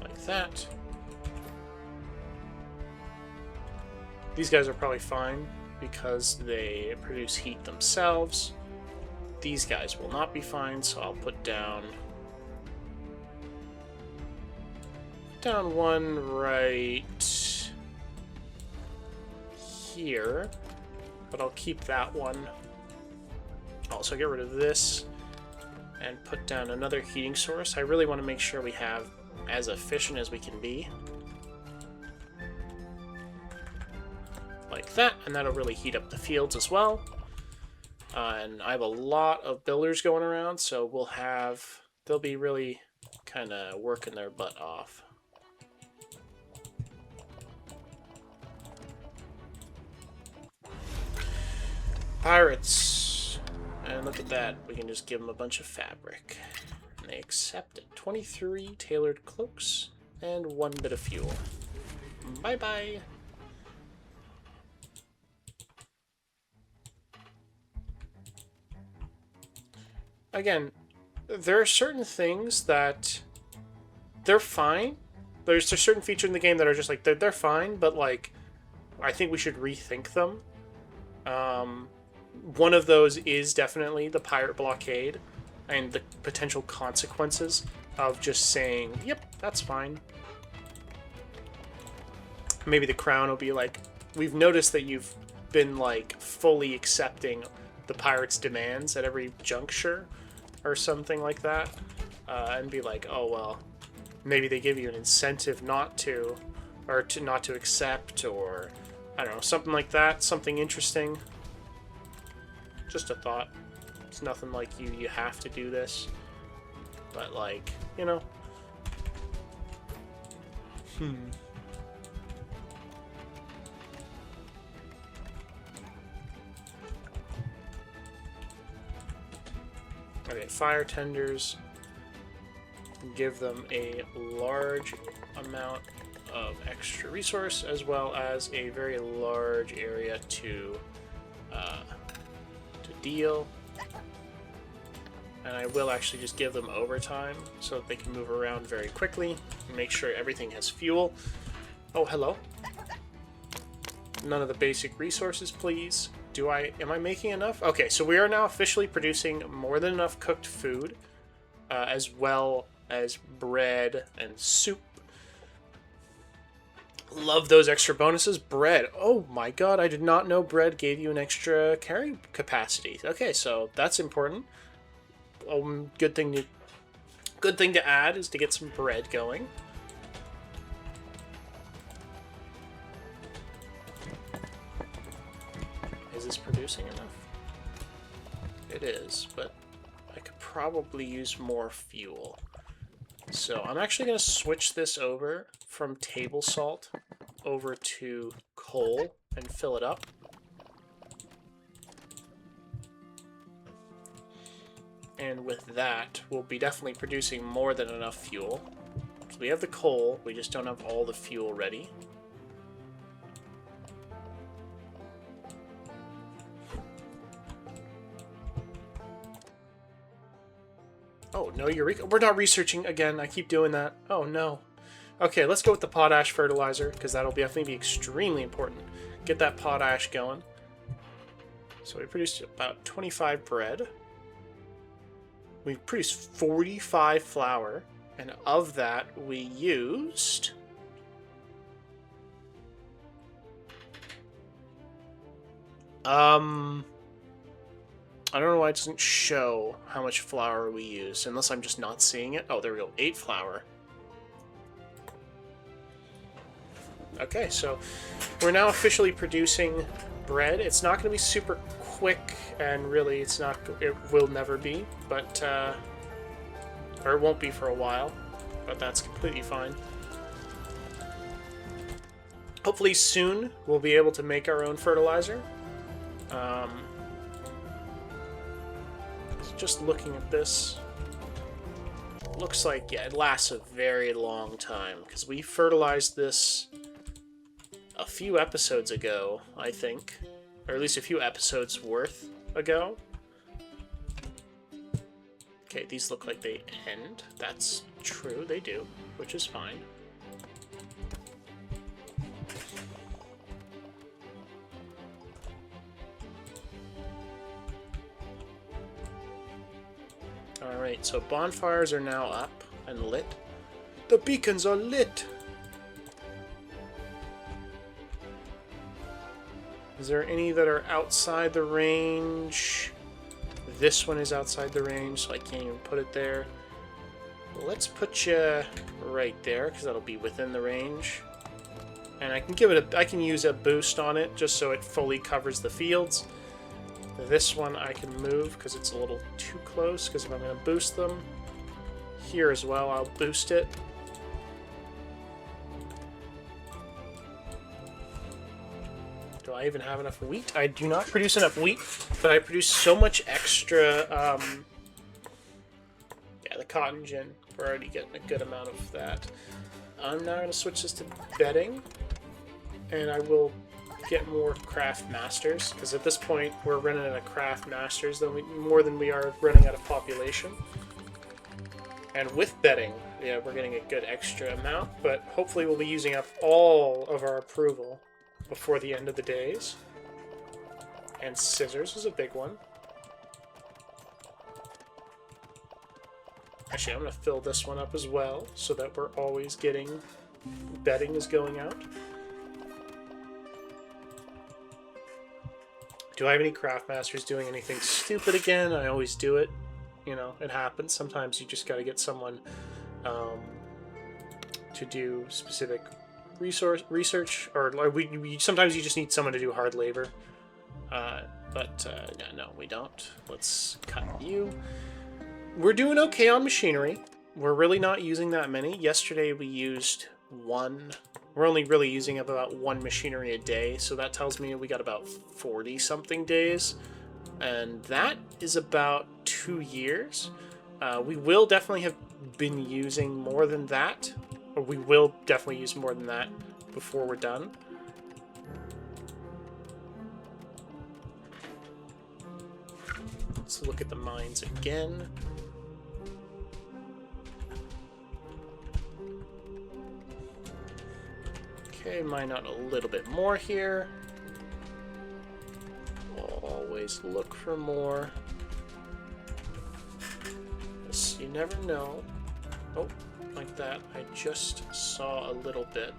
like that. These guys are probably fine because they produce heat themselves. These guys will not be fine, so I'll put down one right here, but I'll keep that one. Also get rid of this and put down another heating source. I really want to make sure we have as efficient as we can be. Like that, and that'll really heat up the fields as well. And I have a lot of builders going around, so they'll be really kind of working their butt off. Pirates. And look at that, we can just give them a bunch of fabric. And they accept it. 23 tailored cloaks and 1 bit of fuel. Bye-bye. Again, there are certain things that they're fine. There's a certain feature in the game that are just like, they're fine, but like, I think we should rethink them. One of those is definitely the pirate blockade and the potential consequences of just saying, yep, that's fine. Maybe the crown will be like, we've noticed that you've been like fully accepting the pirates' demands at every juncture or something like that, and be like, oh well, maybe they give you an incentive not to, or not to accept, or I don't know, something like that, something interesting. Just a thought. It's nothing like you have to do this, but like, you know. Okay, fire tenders. Give them a large amount of extra resource, as well as a very large area to deal. And I will actually just give them overtime so that they can move around very quickly and make sure everything has fuel. Oh, hello. None of the basic resources, please. Am I making enough? Okay, so we are now officially producing more than enough cooked food, as well as bread and soup. Love those extra bonuses. Bread. Oh my god, I did not know bread gave you an extra carrying capacity. Okay, so that's important. Good thing to add is to get some bread going. Is this producing enough? It is, but I could probably use more fuel. So I'm actually going to switch this over from table salt over to coal and fill it up. And with that, we'll be definitely producing more than enough fuel. So we have the coal, we just don't have all the fuel ready. Oh, no, Eureka. We're not researching again. I keep doing that. Oh, no. Okay, let's go with the potash fertilizer, because that'll definitely be extremely important. Get that potash going. So we produced about 25 bread. We produced 45 flour, and of that, we used... I don't know why it doesn't show how much flour we use, unless I'm just not seeing it. Oh, there we go. 8 flour. Okay, so we're now officially producing bread. It's not going to be super quick, and really it will never be, but, or it won't be for a while, but that's completely fine. Hopefully soon we'll be able to make our own fertilizer. Just looking at this, looks like, yeah, it lasts a very long time, because we fertilized this a few episodes ago, I think, or at least a few episodes worth ago. Okay, these look like they end. That's true, they do, which is fine. Alright, so bonfires are now up and lit. The beacons are lit! Is there any that are outside the range? This one is outside the range, so I can't even put it there. Let's put you right there, because that'll be within the range. And I can give it I can use a boost on it, just so it fully covers the fields. This one I can move, because it's a little too close, because if I'm going to boost them, here as well, I'll boost it. Do I even have enough wheat? I do not produce enough wheat, but I produce so much extra, yeah, the cotton gin. We're already getting a good amount of that. I'm now going to switch this to bedding, and I will get more craft masters, because at this point we're running out of craft masters more than we are running out of population. And with bedding, yeah, we're getting a good extra amount, but hopefully we'll be using up all of our approval before the end of the days. And scissors is a big one. Actually, I'm going to fill this one up as well, so that we're always getting... bedding is going out. Do I have any craft masters doing anything stupid again? I always do it. You know, it happens. Sometimes you just got to get someone to do specific research, or sometimes you just need someone to do hard labor. No, we don't. Let's cut you. We're doing okay on machinery. We're really not using that many. Yesterday we used one. We're only really using up about one machinery a day, so that tells me we got about 40-something days. And that is about 2 years. We will definitely have been using more than that. Or we will definitely use more than that before we're done. Let's look at the mines again. Okay, mine out a little bit more here. Always look for more. You never know. Oh, like that. I just saw a little bit.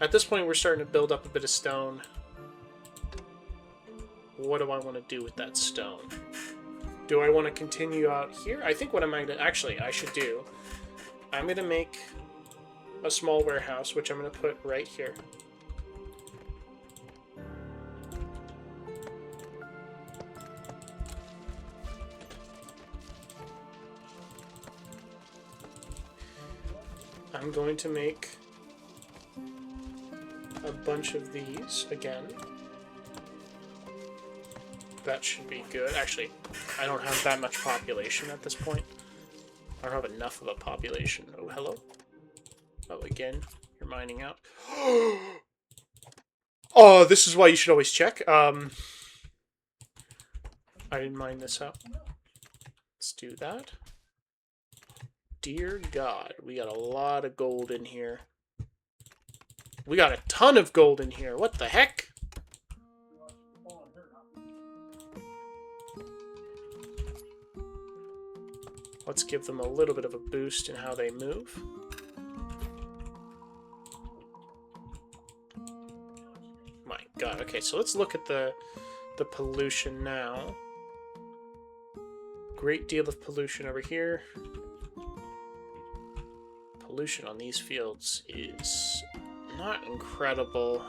At this point, we're starting to build up a bit of stone. What do I want to do with that stone? Do I want to continue out here? I think what I'm going to... Actually, I should do... I'm going to make a small warehouse, which I'm going to put right here. I'm going to make a bunch of these again. That should be good. Actually, I don't have that much population at this point. I don't have enough of a population. Oh, hello. Oh, again, you're mining out. Oh, this is why you should always check. I didn't mine this out. Let's do that. Dear God, we got a lot of gold in here. We got a ton of gold in here. What the heck? Let's give them a little bit of a boost in how they move. My God. Okay, so let's look at the pollution now. Great deal of pollution over here. Pollution on these fields is not incredible.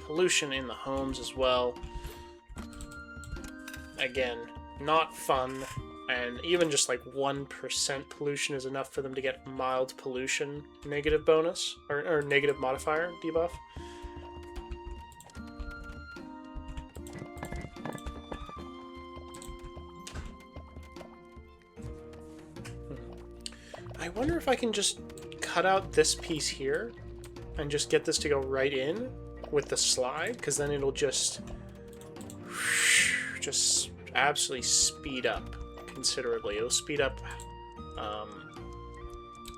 Pollution in the homes as well. Again, not fun. And even just like 1% pollution is enough for them to get mild pollution negative bonus, or negative modifier debuff. I wonder if I can just cut out this piece here and just get this to go right in with the slide, because then it'll just absolutely speed up considerably. It'll speed up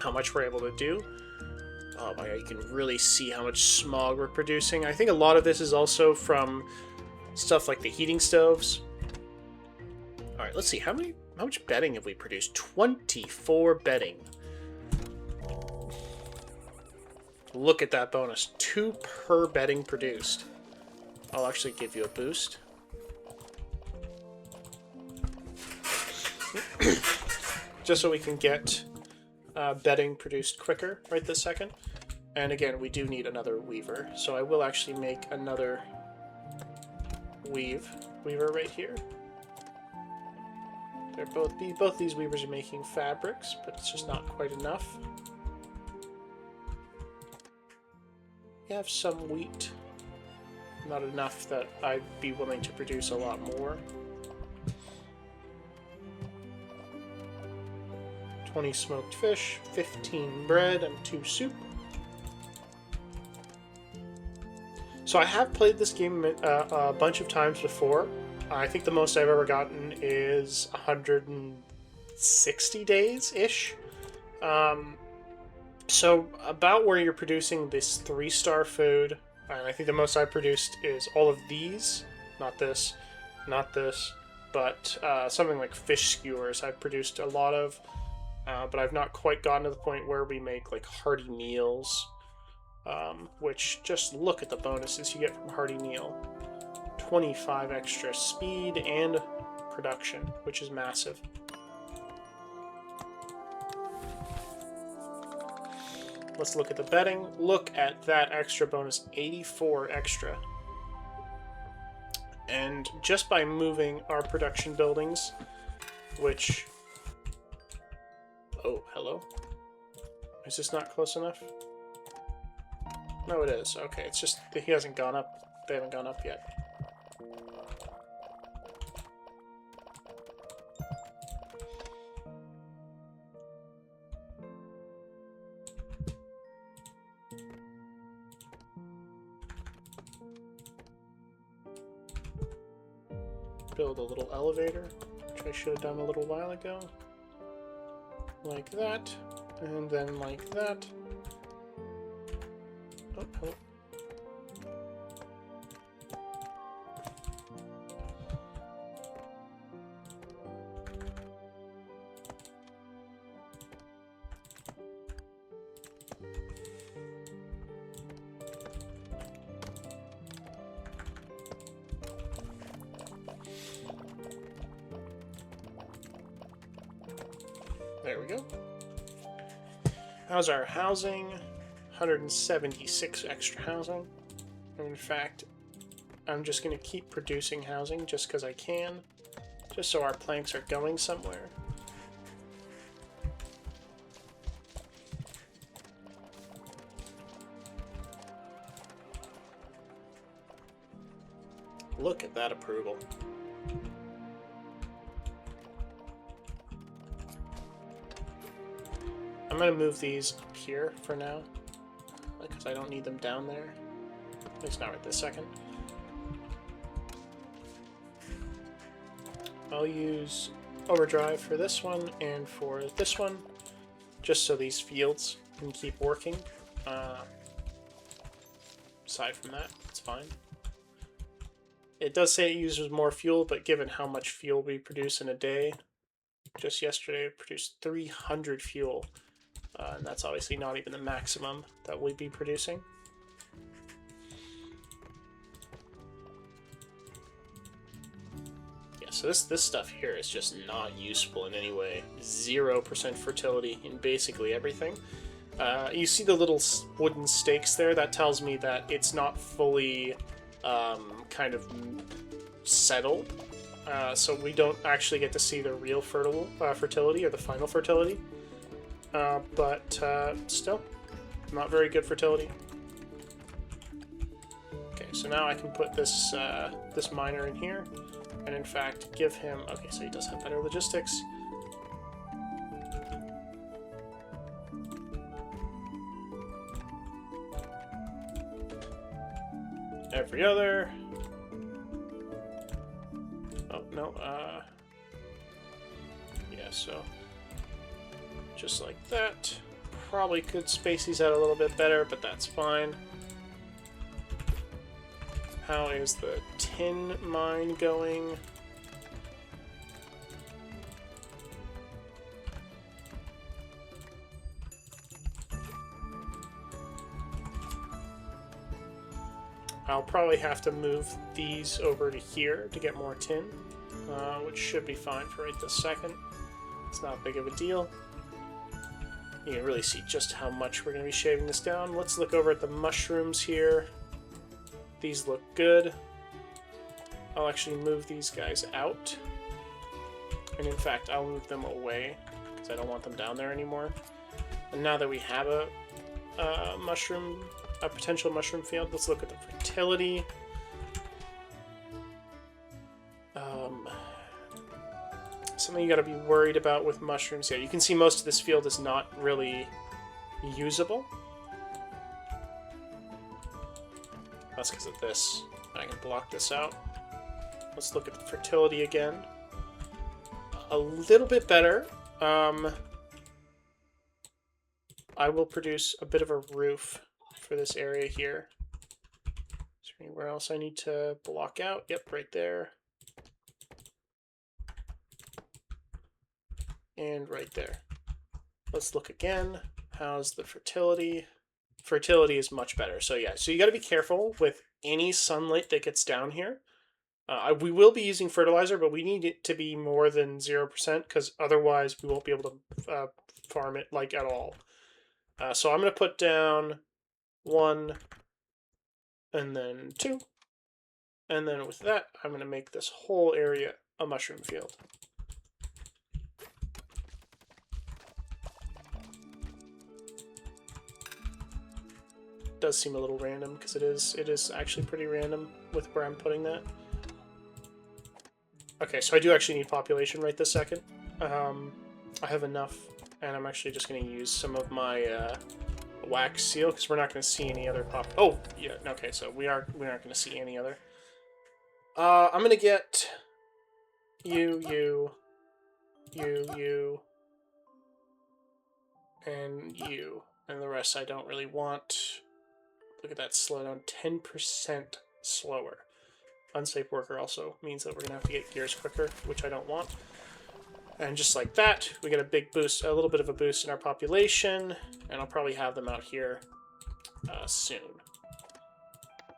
how much we're able to do. Oh my God, you can really see how much smog we're producing. I think a lot of this is also from stuff like the heating stoves. All right, let's see. How much bedding have we produced? 24 bedding. Look at that bonus. 2 per bedding produced. I'll actually give you a boost. Just so we can get bedding produced quicker right this second. And again, we do need another weaver. So I will actually make another weaver right here. They're both these weavers are making fabrics, but it's just not quite enough. We have some wheat. Not enough that I'd be willing to produce a lot more. 20 smoked fish, 15 bread, and 2 soup. So I have played this game a bunch of times before. I think the most I've ever gotten is 160 days-ish. So about where you're producing this 3-star food, and I think the most I produced is all of these. Not this, but something like fish skewers I've produced a lot of, but I've not quite gotten to the point where we make like hearty meals. Which, just look at the bonuses you get from Hearty Meal. 25 extra speed and production, which is massive. Let's look at the bedding. Look at that extra bonus, 84 extra. And just by moving our production buildings, which... Oh, hello? Is this not close enough? No, it is. Okay, it's just that he hasn't gone up. They haven't gone up yet. Build a little elevator, which I should have done a little while ago. Like that, and then like that. Oh. There we go. How's our housing? 176 extra housing. In fact, I'm just going to keep producing housing just because I can, just so our planks are going somewhere. Look at that approval. I'm going to move these up here for now, because I don't need them down there. At least not right this second. I'll use overdrive for this one and for this one, just so these fields can keep working. Aside from that, it's fine. It does say it uses more fuel, but given how much fuel we produce in a day, just yesterday I produced 300 fuel. And that's obviously not even the maximum that we'd be producing. Yeah, so this stuff here is just not useful in any way. 0% fertility in basically everything. You see the little wooden stakes there? That tells me that it's not fully kind of settled. So we don't actually get to see the real fertility or the final fertility. But still, not very good fertility. Okay, so now I can put this this miner in here, and in fact give him... Okay, so he does have better logistics. Every other... Oh, no, yeah, so... just like that. Probably could space these out a little bit better, but that's fine. How is the tin mine going? I'll probably have to move these over to here to get more tin, which should be fine for right this second. It's not big of a deal. You can really see just how much we're going to be shaving this down. Let's look over at the mushrooms here. These look good. I'll actually move these guys out. And in fact, I'll move them away because I don't want them down there anymore. And now that we have a potential mushroom field, let's look at the fertility. Something you got to be worried about with mushrooms. Yeah, you can see most of this field is not really usable. That's because of this. I can block this out. Let's look at the fertility again. A little bit better. I will produce a bit of a roof for this area here. Is there anywhere else I need to block out? Yep, right there. And right there. Let's look again. How's the fertility? Fertility is much better. So yeah, so you got to be careful with any sunlight that gets down here. We will be using fertilizer, but we need it to be more than 0% because otherwise we won't be able to farm it like at all. So I'm going to put down 1 and then 2. And then with that, I'm going to make this whole area a mushroom field. Does seem a little random because it is actually pretty random with where I'm putting that. Okay, so I do actually need population right this second. I have enough, and I'm actually just going to use some of my wax seal because we're not going to see any other pop. Oh, yeah. Okay, so we aren't going to see any other. I'm going to get you, and you, and the rest I don't really want. Look at that, slow down 10% slower. Unsafe worker also means that we're going to have to get gears quicker, which I don't want. And just like that, we get a big boost, a little bit of a boost in our population, and I'll probably have them out here soon.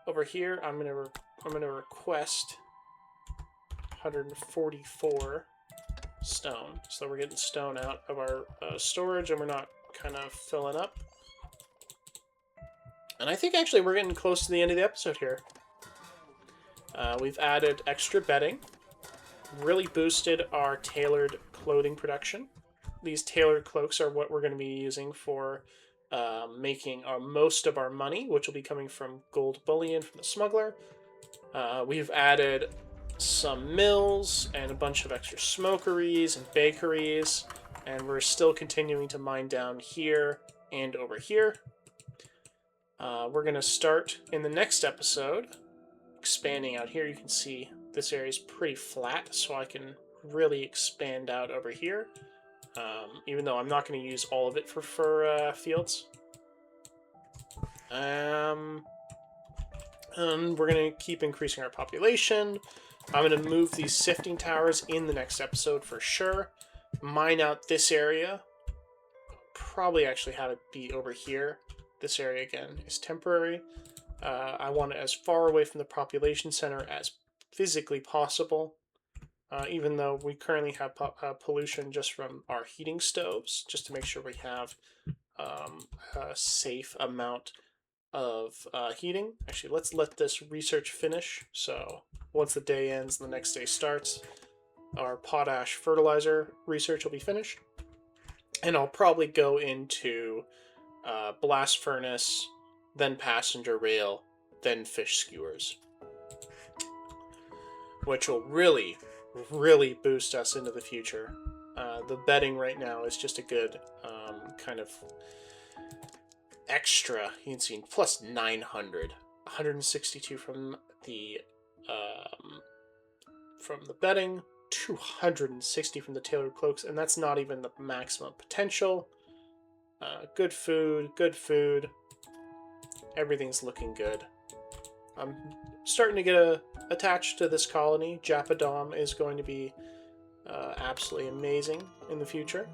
Over here, I'm gonna request 144 stone, so we're getting stone out of our storage, and we're not kind of filling up. And I think actually we're getting close to the end of the episode here. We've added extra bedding, really boosted our tailored clothing production. These tailored cloaks are what we're going to be using for making most of our money, which will be coming from gold bullion from the smuggler. We've added some mills and a bunch of extra smokeries and bakeries, and we're still continuing to mine down here and over here. We're going to start in the next episode expanding out here. You can see this area is pretty flat, so I can really expand out over here, even though I'm not going to use all of it for fields. And we're going to keep increasing our population. I'm going to move these sifting towers in the next episode for sure. Mine out this area. Probably actually have it be over here. This area, again, is temporary. I want it as far away from the population center as physically possible, even though we currently have pollution just from our heating stoves, just to make sure we have a safe amount of heating. Actually, let's let this research finish. So once the day ends and the next day starts, our potash fertilizer research will be finished. And I'll probably go into blast furnace, then passenger rail, then fish skewers, which will really, really boost us into the future. The bedding right now is just a good kind of extra. You can see plus 900, 162 from the bedding, 260 from the tailored cloaks, and that's not even the maximum potential. Good food. Everything's looking good. I'm starting to get attached to this colony. Japadom is going to be absolutely amazing in the future.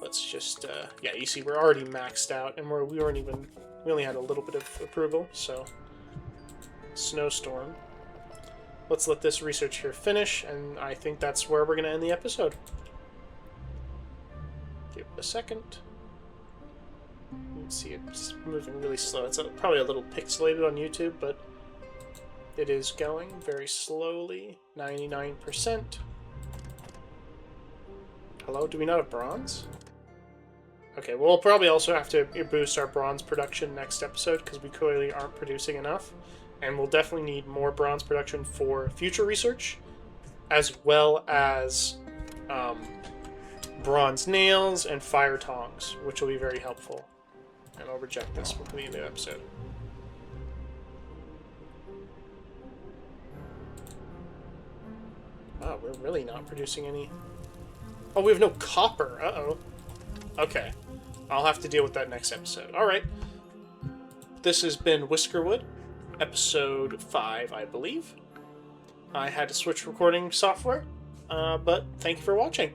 Let's just, yeah, you see we're already maxed out, and we only had a little bit of approval, so snowstorm. Let's let this research here finish, and I think that's where we're going to end the episode. Give it a second. You can see it's moving really slow. It's probably a little pixelated on YouTube, but it is going very slowly. 99%. Hello? Do we not have bronze? Okay, we'll probably also have to boost our bronze production next episode, because we clearly aren't producing enough. And we'll definitely need more bronze production for future research, as well as bronze nails and fire tongs, which will be very helpful. And I'll reject this before the end of the episode. Wow, we're really not producing any... Oh, we have no copper. Uh-oh. Okay. I'll have to deal with that next episode. Alright. This has been Whiskerwood, episode 5, I believe. I had to switch recording software, but thank you for watching.